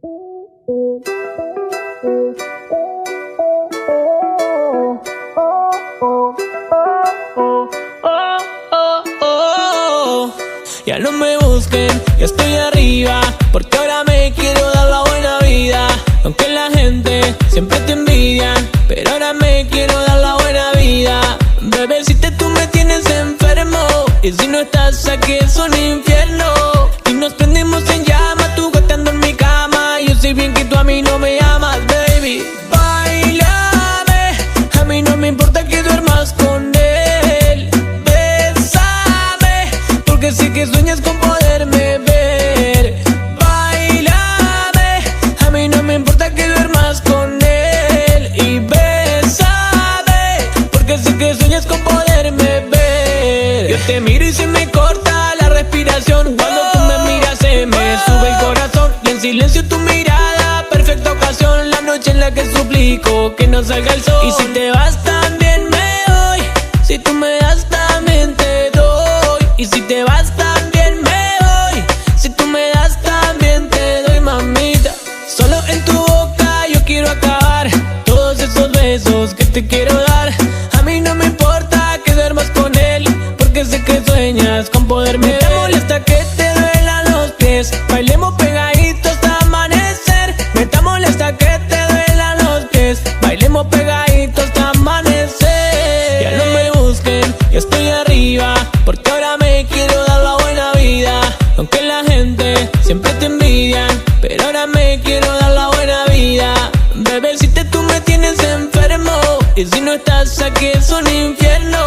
Ya no me busquen, ya estoy arriba, porque ahora me quiero dar la buena vida. Aunque la gente siempre te envidian, pero ahora me quiero dar la buena vida. Bebecita, tú me tienes enfermo, y si no estás aquí es un infierno. Y nos prendimos en llama, tú goteando en mi cama. Yo sé bien que tú a mí no me amas, baby. Báilame, a mí no me importa que duermas con él. Bésame, porque sé que sueñas con poderme ver. Báilame, a mí no me importa que duermas con él. Y bésame, porque sé que sueñas con poderme ver. Yo te miro y se me corta la respiración. Cuando tú me miras se me sube el corazón. Y en silencio tu mirada, perfecta ocasión. La noche en la que suplico que no salga el sol. Y si te vas también me voy, si tú me das también te doy. Y si te vas también me voy, si tú me das también te doy, mamita. Solo en tu boca yo quiero acabar todos esos besos que te quiero dar. A mí no me importa que duermas con él, porque sé que sueñas con poderme ver. Me molesta que te duelan los pies, bailemos pegaditos hasta amanecer. Me está molesta que te duelan los pies, bailemos pegaditos hasta amanecer. Ya no me busquen, yo estoy arriba, porque ahora me quiero dar la buena vida. Aunque la gente siempre te envidian, pero ahora me quiero dar la buena vida. Bebecita, tú me tienes enfermo, y si no estás aquí es un infierno.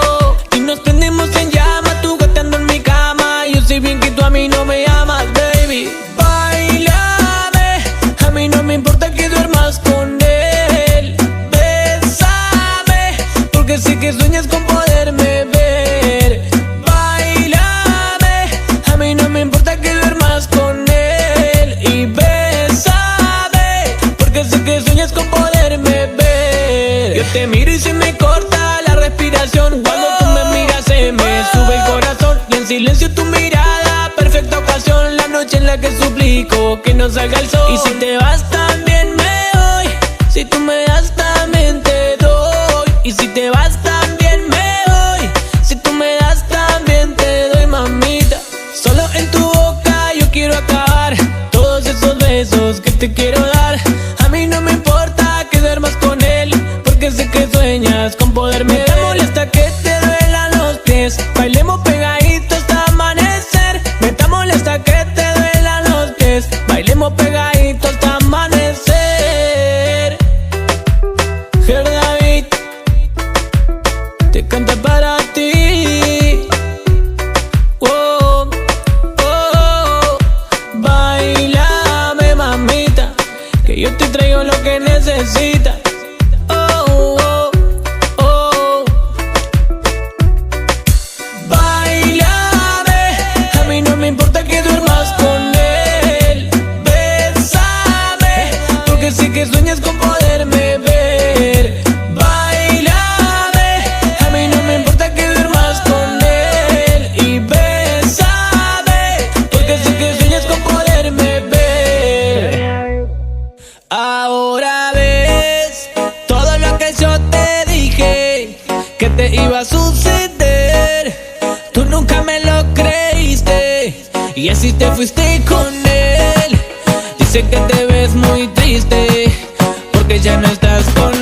Y nos prendimos en llama, tú goteando en mi cama. Yo sé bien que tú a mí no me amas, baby. Báilame, a mí no me importa que duermas con él. Bésame, porque sé que sueñas con poderme ver. Báilame, a mí no me importa que duermas con él. Y bésame, porque sé que sueñas con poderme ver. Yo te miro y se me corta la respiración. Cuando tú me miras se me sube el corazón. Y en silencio tu mirada, perfecta ocasión. La noche en la que suplico que no salga el sol. Y si te vas también me voy, si tú me das también te doy. Y si te vas también me voy, si tú me das también te doy, mamita. Solo en tu boca yo quiero acabar todos esos besos que te quiero dar. A mí no me importa que duermas con él, porque sé que sueñas con poderme ver. Me molesta que te duelan los pies, bailemos pegaditos hasta amanecer. Me está molesta que te duelan los pies, bailemos pegaditos hasta amanecer. Ger David te canta para ti. Oh, oh, bailame, mamita, que yo te traigo lo que necesitas. Oh, oh, oh. Báilame, a mí no me importa que duermas con él. Bésame, porque sé que sueñas con poderme ver. Báilame, a mí no me importa que duermas con él. Y bésame, porque sé que sueñas con poderme ver. Ahora ves todo lo que yo te dije que te iba a suceder. Tú nunca me lo creíste, y así te fuiste con él. Dice que te ves muy triste, porque ya no estás